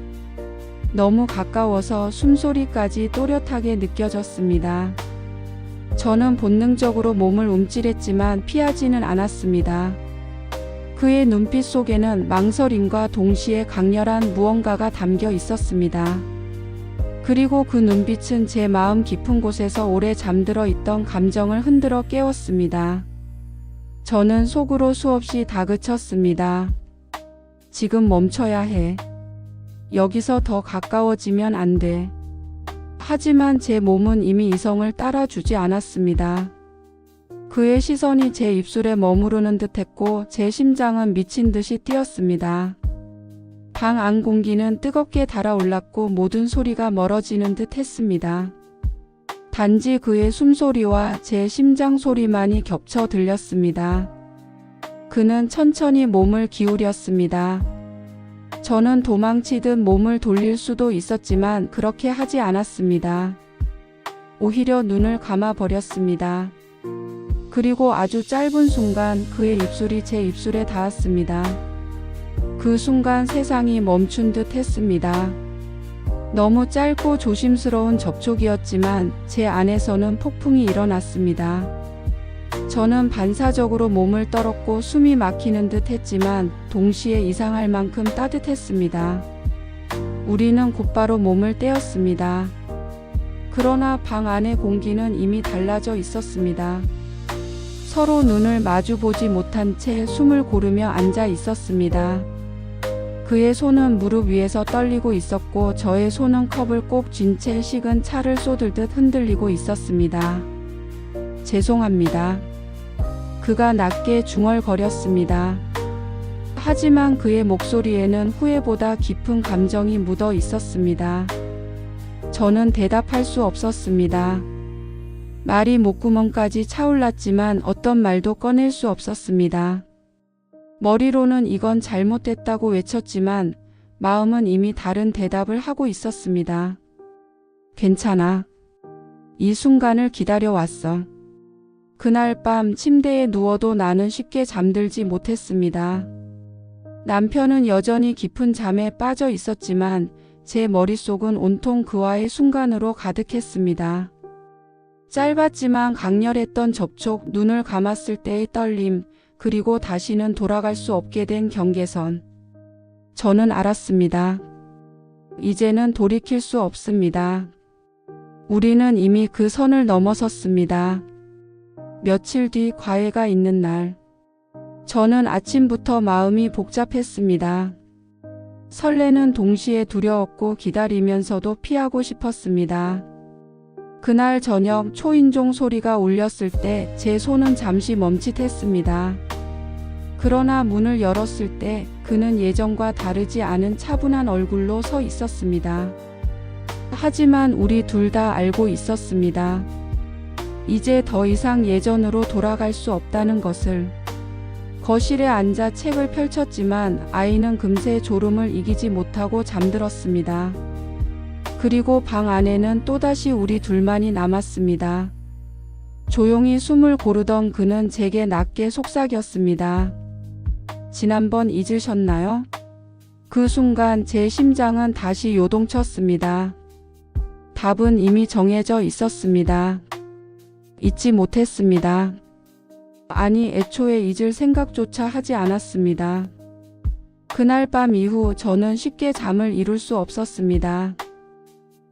너무 가까워서 숨소리까지 또렷하게 느껴졌습니다. 저는 본능적으로 몸을 움찔했지만 피하지는 않았습니다. 그의 눈빛 속에는 망설임과 동시에 강렬한 무언가가 담겨 있었습니다. 그리고 그 눈빛은 제 마음 깊은 곳에서 오래 잠들어 있던 감정을 흔들어 깨웠습니다. 저는 속으로 수없이 다그쳤습니다. 지금 멈춰야 해. 여기서 더 가까워지면 안 돼. 하지만 제 몸은 이미 이성을 따라주지 않았습니다. 그의 시선이 제 입술에 머무르는 듯했고 제 심장은 미친 듯이 뛰었습니다. 방 안 공기는 뜨겁게 달아올랐고 모든 소리가 멀어지는 듯 했습니다. 단지 그의 숨소리와 제 심장 소리만이 겹쳐 들렸습니다. 그는 천천히 몸을 기울였습니다. 저는 도망치듯 몸을 돌릴 수도 있었지만 그렇게 하지 않았습니다. 오히려 눈을 감아버렸습니다. 그리고 아주 짧은 순간 그의 입술이 제 입술에 닿았습니다. 그 순간 세상이 멈춘 듯 했습니다. 너무 짧고 조심스러운 접촉이었지만 제 안에서는 폭풍이 일어났습니다. 저는 반사적으로 몸을 떨었고 숨이 막히는 듯 했지만 동시에 이상할 만큼 따뜻했습니다. 우리는 곧바로 몸을 떼었습니다. 그러나 방 안의 공기는 이미 달라져 있었습니다. 서로 눈을 마주보지 못한 채 숨을 고르며 앉아 있었습니다. 그의 손은 무릎 위에서 떨리고 있었고 저의 손은 컵을 꼭 쥔 채 식은 차를 쏟을듯 흔들리고 있었습니다. 죄송합니다. 그가 낮게 중얼거렸습니다. 하지만 그의 목소리에는 후회보다 깊은 감정이 묻어 있었습니다. 저는 대답할 수 없었습니다. 말이 목구멍까지 차올랐지만 어떤 말도 꺼낼 수 없었습니다. 머리로는 이건 잘못됐다고 외쳤지만 마음은 이미 다른 대답을 하고 있었습니다. 괜찮아. 이 순간을 기다려왔어. 그날 밤 침대에 누워도 나는 쉽게 잠들지 못했습니다. 남편은 여전히 깊은 잠에 빠져 있었지만 제 머릿속은 온통 그와의 순간으로 가득했습니다. 짧았지만 강렬했던 접촉, 눈을 감았을 때의 떨림, 그리고 다시는 돌아갈 수 없게 된 경계선. 저는 알았습니다. 이제는 돌이킬 수 없습니다. 우리는 이미 그 선을 넘어섰습니다. 며칠 뒤 과외가 있는 날. 저는 아침부터 마음이 복잡했습니다. 설레는 동시에 두려웠고 기다리면서도 피하고 싶었습니다. 그날 저녁 초인종 소리가 울렸을 때 제 손은 잠시 멈칫했습니다. 그러나 문을 열었을 때 그는 예전과 다르지 않은 차분한 얼굴로 서 있었습니다. 하지만 우리 둘 다 알고 있었습니다. 이제 더 이상 예전으로 돌아갈 수 없다는 것을. 거실에 앉아 책을 펼쳤지만 아이는 금세 졸음을 이기지 못하고 잠들었습니다. 그리고 방 안에는 또다시 우리 둘만이 남았습니다. 조용히 숨을 고르던 그는 제게 낮게 속삭였습니다. 지난번 잊으셨나요? 그 순간 제 심장은 다시 요동쳤습니다. 답은 이미 정해져 있었습니다. 잊지 못했습니다. 아니, 애초에 잊을 생각조차 하지 않았습니다. 그날 밤 이후 저는 쉽게 잠을 이룰 수 없었습니다.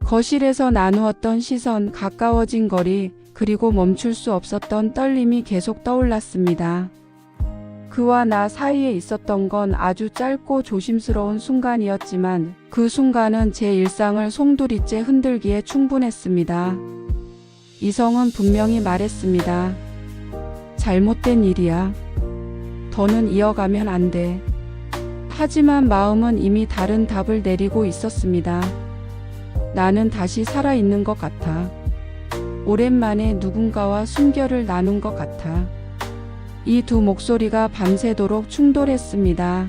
거실에서 나누었던 시선, 가까워진 거리, 그리고 멈출 수 없었던 떨림이 계속 떠올랐습니다. 그와 나 사이에 있었던 건 아주 짧고 조심스러운 순간이었지만 그 순간은 제 일상을 송두리째 흔들기에 충분했습니다. 이성은 분명히 말했습니다. 잘못된 일이야. 더는 이어가면 안 돼. 하지만 마음은 이미 다른 답을 내리고 있었습니다. 나는 다시 살아있는 것 같아. 오랜만에 누군가와 순결을 나눈 것 같아. 이 두 목소리가 밤새도록 충돌했습니다.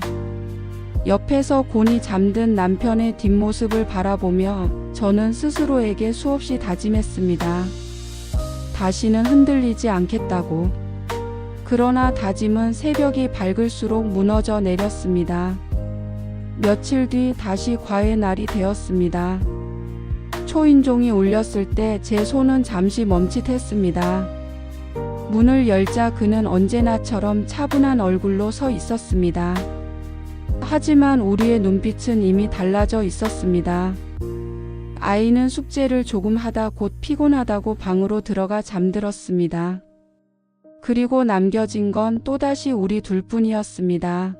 옆에서 곤히 잠든 남편의 뒷모습을 바라보며 저는 스스로에게 수없이 다짐했습니다. 다시는 흔들리지 않겠다고. 그러나 다짐은 새벽이 밝을수록 무너져 내렸습니다. 며칠 뒤 다시 과외 날이 되었습니다. 초인종이 울렸을 때 제 손은 잠시 멈칫했습니다. 문을 열자 그는 언제나처럼 차분한 얼굴로 서 있었습니다. 하지만 우리의 눈빛은 이미 달라져 있었습니다. 아이는 숙제를 조금 하다 곧 피곤하다고 방으로 들어가 잠들었습니다. 그리고 남겨진 건 또다시 우리 둘뿐이었습니다.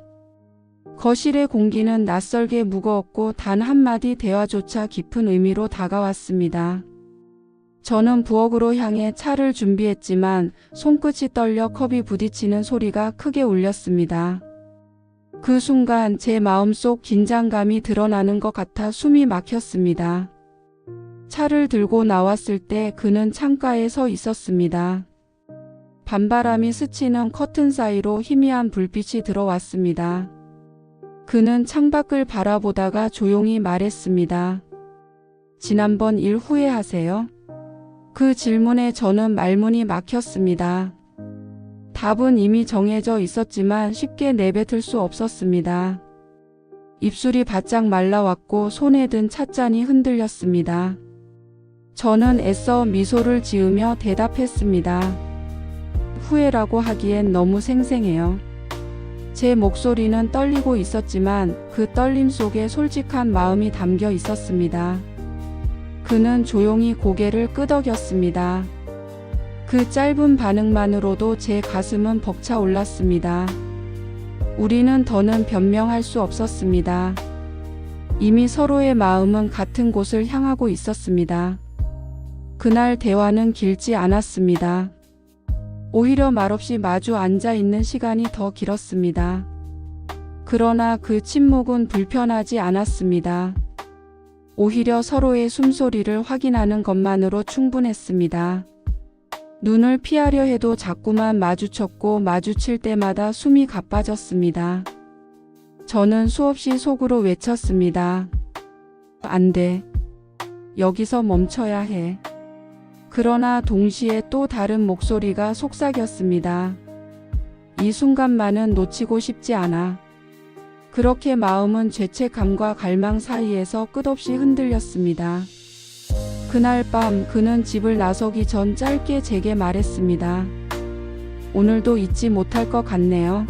거실의 공기는 낯설게 무거웠고 단 한마디 대화조차 깊은 의미로 다가왔습니다. 저는 부엌으로 향해 차를 준비했지만 손끝이 떨려 컵이 부딪히는 소리가 크게 울렸습니다. 그 순간 제 마음속 긴장감이 드러나는 것 같아 숨이 막혔습니다. 차를 들고 나왔을 때 그는 창가에 서 있었습니다. 밤바람이 스치는 커튼 사이로 희미한 불빛이 들어왔습니다. 그는 창밖을 바라보다가 조용히 말했습니다. 지난번 일 후회하세요? 그 질문에 저는 말문이 막혔습니다. 답은 이미 정해져 있었지만 쉽게 내뱉을 수 없었습니다. 입술이 바짝 말라왔고 손에 든 찻잔이 흔들렸습니다. 저는 애써 미소를 지으며 대답했습니다. 후회라고 하기엔 너무 생생해요. 제 목소리는 떨리고 있었지만 그 떨림 속에 솔직한 마음이 담겨 있었습니다. 그는 조용히 고개를 끄덕였습니다. 그 짧은 반응만으로도 제 가슴은 벅차올랐습니다. 우리는 더는 변명할 수 없었습니다. 이미 서로의 마음은 같은 곳을 향하고 있었습니다. 그날 대화는 길지 않았습니다. 오히려 말없이 마주 앉아 있는 시간이 더 길었습니다. 그러나 그 침묵은 불편하지 않았습니다. 오히려 서로의 숨소리를 확인하는 것만으로 충분했습니다. 눈을 피하려 해도 자꾸만 마주쳤고 마주칠 때마다 숨이 가빠졌습니다. 저는 수없이 속으로 외쳤습니다. 안 돼. 여기서 멈춰야 해. 그러나 동시에 또 다른 목소리가 속삭였습니다. 이 순간만은 놓치고 싶지 않아. 그렇게 마음은 죄책감과 갈망 사이에서 끝없이 흔들렸습니다. 그날 밤 그는 집을 나서기 전 짧게 제게 말했습니다. 오늘도 잊지 못할 것 같네요.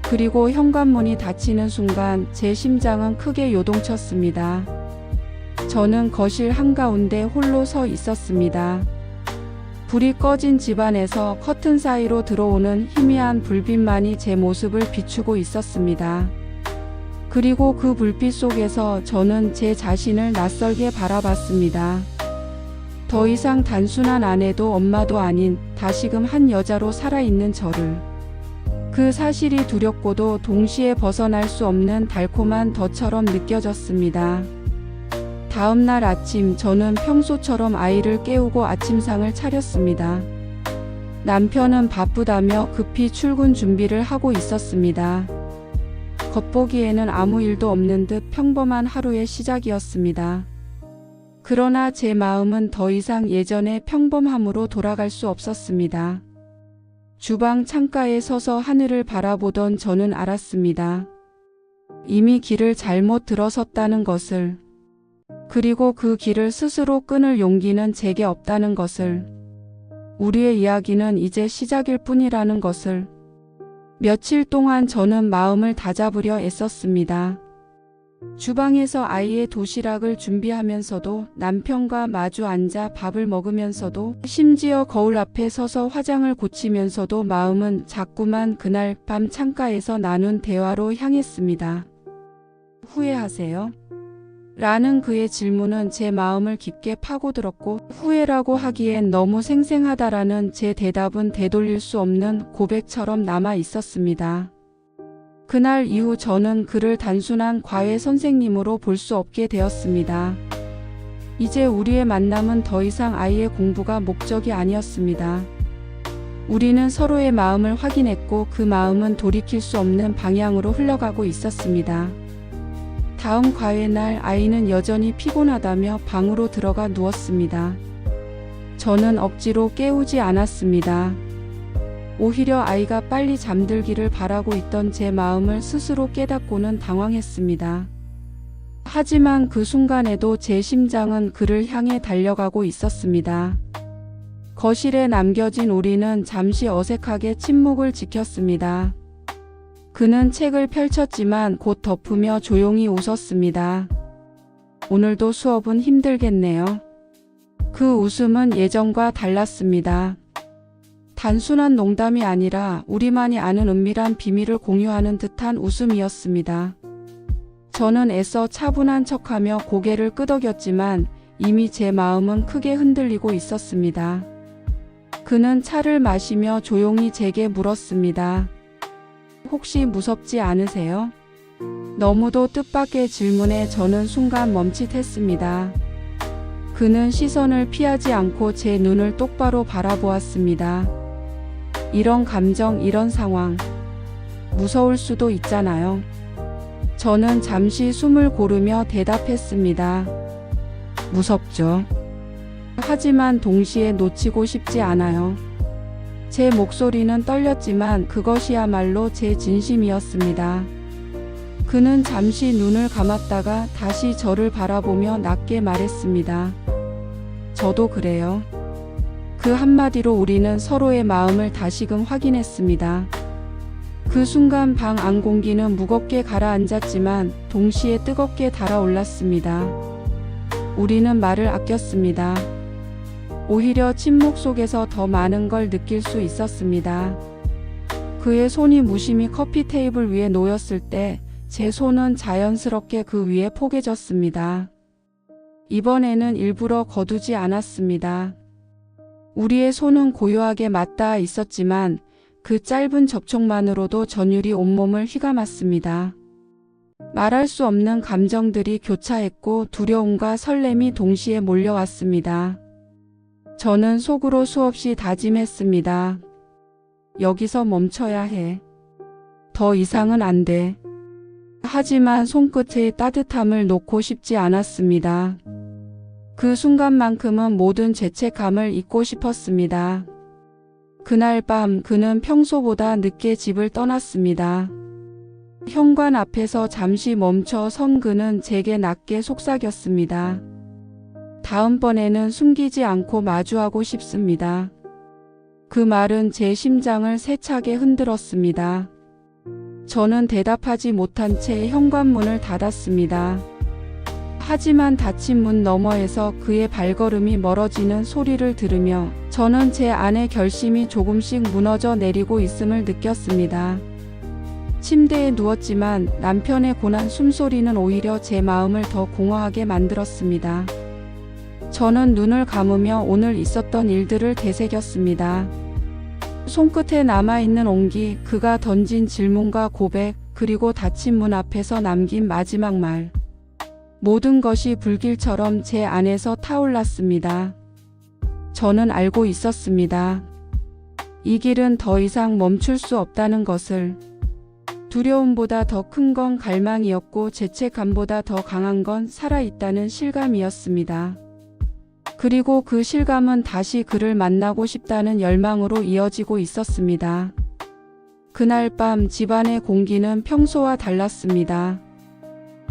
그리고 현관문이 닫히는 순간 제 심장은 크게 요동쳤습니다. 저는 거실 한가운데 홀로 서 있었습니다. 불이 꺼진 집안에서 커튼 사이로 들어오는 희미한 불빛만이 제 모습을 비추고 있었습니다. 그리고 그 불빛 속에서 저는 제 자신을 낯설게 바라봤습니다. 더 이상 단순한 아내도 엄마도 아닌 다시금 한 여자로 살아있는 저를. 그 사실이 두렵고도 동시에 벗어날 수 없는 달콤한 덫처럼 느껴졌습니다. 다음 날 아침 저는 평소처럼 아이를 깨우고 아침상을 차렸습니다. 남편은 바쁘다며 급히 출근 준비를 하고 있었습니다. 겉보기에는 아무 일도 없는 듯 평범한 하루의 시작이었습니다. 그러나 제 마음은 더 이상 예전의 평범함으로 돌아갈 수 없었습니다. 주방 창가에 서서 하늘을 바라보던 저는 알았습니다. 이미 길을 잘못 들어섰다는 것을. 그리고 그 길을 스스로 끊을 용기는 제게 없다는 것을. 우리의 이야기는 이제 시작일 뿐이라는 것을. 며칠 동안 저는 마음을 다잡으려 애썼습니다. 주방에서 아이의 도시락을 준비하면서도 남편과 마주 앉아 밥을 먹으면서도 심지어 거울 앞에 서서 화장을 고치면서도 마음은 자꾸만 그날 밤 창가에서 나눈 대화로 향했습니다. 후회하세요? 라는 그의 질문은 제 마음을 깊게 파고들었고 후회라고 하기엔 너무 생생하다라는 제 대답은 되돌릴 수 없는 고백처럼 남아 있었습니다. 그날 이후 저는 그를 단순한 과외 선생님으로 볼 수 없게 되었습니다. 이제 우리의 만남은 더 이상 아이의 공부가 목적이 아니었습니다. 우리는 서로의 마음을 확인했고 그 마음은 돌이킬 수 없는 방향으로 흘러가고 있었습니다. 다음 과외 날 아이는 여전히 피곤하다며 방으로 들어가 누웠습니다. 저는 억지로 깨우지 않았습니다. 오히려 아이가 빨리 잠들기를 바라고 있던 제 마음을 스스로 깨닫고는 당황했습니다. 하지만 그 순간에도 제 심장은 그를 향해 달려가고 있었습니다. 거실에 남겨진 우리는 잠시 어색하게 침묵을 지켰습니다. 그는 책을 펼쳤지만 곧 덮으며 조용히 웃었습니다. 오늘도 수업은 힘들겠네요. 그 웃음은 예전과 달랐습니다. 단순한 농담이 아니라 우리만이 아는 은밀한 비밀을 공유하는 듯한 웃음이었습니다. 저는 애써 차분한 척하며 고개를 끄덕였지만 이미 제 마음은 크게 흔들리고 있었습니다. 그는 차를 마시며 조용히 제게 물었습니다. 혹시 무섭지 않으세요? 너무도 뜻밖의 질문에 저는 순간 멈칫했습니다. 그는 시선을 피하지 않고 제 눈을 똑바로 바라보았습니다. 이런 감정, 이런 상황. 무서울 수도 있잖아요. 저는 잠시 숨을 고르며 대답했습니다. 무섭죠. 하지만 동시에 놓치고 싶지 않아요. 제 목소리는 떨렸지만 그것이야말로 제 진심이었습니다. 그는 잠시 눈을 감았다가 다시 저를 바라보며 낮게 말했습니다. 저도 그래요. 그 한마디로 우리는 서로의 마음을 다시금 확인했습니다. 그 순간 방 안 공기는 무겁게 가라앉았지만 동시에 뜨겁게 달아올랐습니다. 우리는 말을 아꼈습니다. 오히려 침묵 속에서 더 많은 걸 느낄 수 있었습니다. 그의 손이 무심히 커피 테이블 위에 놓였을 때 제 손은 자연스럽게 그 위에 포개졌습니다. 이번에는 일부러 거두지 않았습니다. 우리의 손은 고요하게 맞닿아 있었지만 그 짧은 접촉만으로도 전율이 온몸을 휘감았습니다. 말할 수 없는 감정들이 교차했고 두려움과 설렘이 동시에 몰려왔습니다. 저는 속으로 수없이 다짐했습니다. 여기서 멈춰야 해. 더 이상은 안 돼. 하지만 손끝의 따뜻함을 놓고 싶지 않았습니다. 그 순간만큼은 모든 죄책감을 잊고 싶었습니다. 그날 밤 그는 평소보다 늦게 집을 떠났습니다. 현관 앞에서 잠시 멈춰 선 그는 제게 낮게 속삭였습니다. 다음번에는 숨기지 않고 마주하고 싶습니다. 그 말은 제 심장을 세차게 흔들었습니다. 저는 대답하지 못한 채 현관문을 닫았습니다. 하지만 닫힌 문 너머에서 그의 발걸음이 멀어지는 소리를 들으며 저는 제 안의 결심이 조금씩 무너져 내리고 있음을 느꼈습니다. 침대에 누웠지만 남편의 고난 숨소리는 오히려 제 마음을 더 공허하게 만들었습니다. 저는 눈을 감으며 오늘 있었던 일들을 되새겼습니다. 손끝에 남아있는 온기, 그가 던진 질문과 고백, 그리고 닫힌 문 앞에서 남긴 마지막 말. 모든 것이 불길처럼 제 안에서 타올랐습니다. 저는 알고 있었습니다. 이 길은 더 이상 멈출 수 없다는 것을. 두려움보다 더 큰 건 갈망이었고 죄책감보다 더 강한 건 살아있다는 실감이었습니다. 그리고 그 실감은 다시 그를 만나고 싶다는 열망으로 이어지고 있었습니다. 그날 밤 집안의 공기는 평소와 달랐습니다.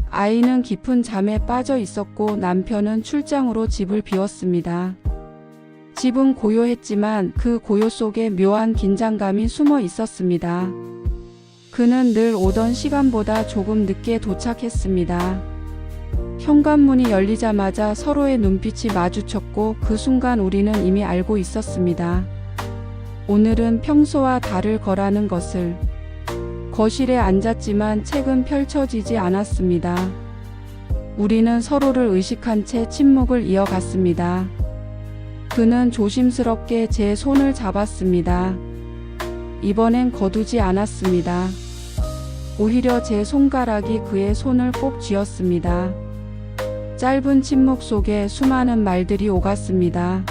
아이는 깊은 잠에 빠져 있었고 남편은 출장으로 집을 비웠습니다. 집은 고요했지만 그 고요 속에 묘한 긴장감이 숨어 있었습니다. 그는 늘 오던 시간보다 조금 늦게 도착했습니다. 현관문이 열리자마자 서로의 눈빛이 마주쳤고 그 순간 우리는 이미 알고 있었습니다. 오늘은 평소와 다를 거라는 것을. 거실에 앉았지만 책은 펼쳐지지 않았습니다. 우리는 서로를 의식한 채 침묵을 이어갔습니다. 그는 조심스럽게 제 손을 잡았습니다. 이번엔 거두지 않았습니다. 오히려 제 손가락이 그의 손을 꼭 쥐었습니다. 짧은 침묵 속에 수많은 말들이 오갔습니다.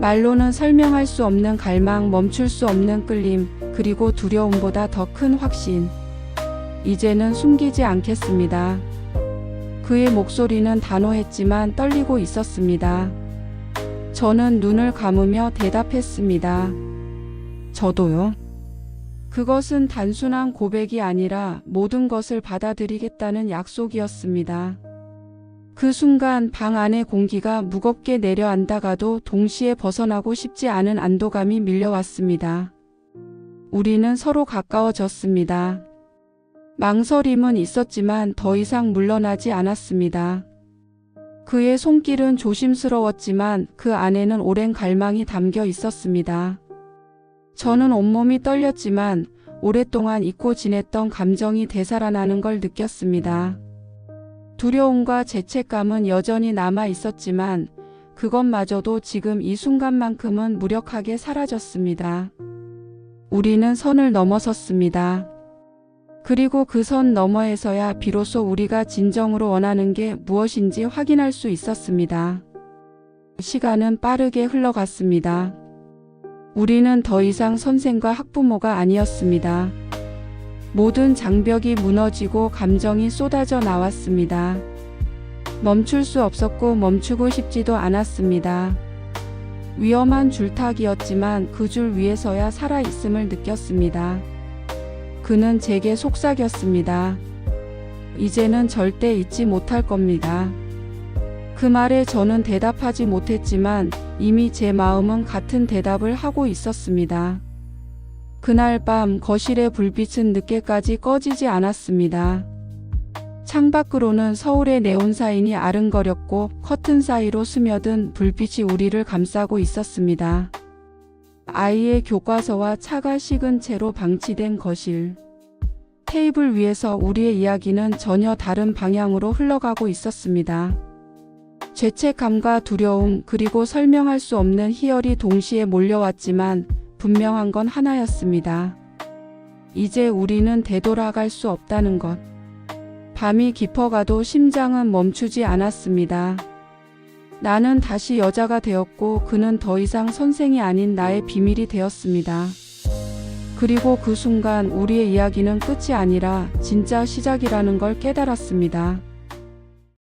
말로는 설명할 수 없는 갈망, 멈출 수 없는 끌림, 그리고 두려움보다 더 큰 확신. 이제는 숨기지 않겠습니다. 그의 목소리는 단호했지만 떨리고 있었습니다. 저는 눈을 감으며 대답했습니다. 저도요. 그것은 단순한 고백이 아니라 모든 것을 받아들이겠다는 약속이었습니다. 그 순간 방 안의 공기가 무겁게 내려앉다가도 동시에 벗어나고 싶지 않은 안도감이 밀려왔습니다. 우리는 서로 가까워졌습니다. 망설임은 있었지만 더 이상 물러나지 않았습니다. 그의 손길은 조심스러웠지만 그 안에는 오랜 갈망이 담겨 있었습니다. 저는 온몸이 떨렸지만 오랫동안 잊고 지냈던 감정이 되살아나는 걸 느꼈습니다. 두려움과 죄책감은 여전히 남아 있었지만 그것마저도 지금 이 순간만큼은 무력하게 사라졌습니다. 우리는 선을 넘어섰습니다. 그리고 그 선 너머에서야 비로소 우리가 진정으로 원하는 게 무엇인지 확인할 수 있었습니다. 시간은 빠르게 흘러갔습니다. 우리는 더 이상 선생과 학부모가 아니었습니다. 모든 장벽이 무너지고 감정이 쏟아져 나왔습니다. 멈출 수 없었고 멈추고 싶지도 않았습니다. 위험한 줄타기였지만 그 줄 위에서야 살아있음을 느꼈습니다. 그는 제게 속삭였습니다. 이제는 절대 잊지 못할 겁니다. 그 말에 저는 대답하지 못했지만 이미 제 마음은 같은 대답을 하고 있었습니다. 그날 밤 거실의 불빛은 늦게까지 꺼지지 않았습니다. 창밖으로는 서울의 네온사인이 아른거렸고 커튼 사이로 스며든 불빛이 우리를 감싸고 있었습니다. 아이의 교과서와 차가 식은 채로 방치된 거실. 테이블 위에서 우리의 이야기는 전혀 다른 방향으로 흘러가고 있었습니다. 죄책감과 두려움 그리고 설명할 수 없는 희열이 동시에 몰려왔지만 분명한 건 하나였습니다. 이제 우리는 되돌아갈 수 없다는 것. 밤이 깊어가도 심장은 멈추지 않았습니다. 나는 다시 여자가 되었고 그는 더 이상 선생이 아닌 나의 비밀이 되었습니다. 그리고 그 순간 우리의 이야기는 끝이 아니라 진짜 시작이라는 걸 깨달았습니다.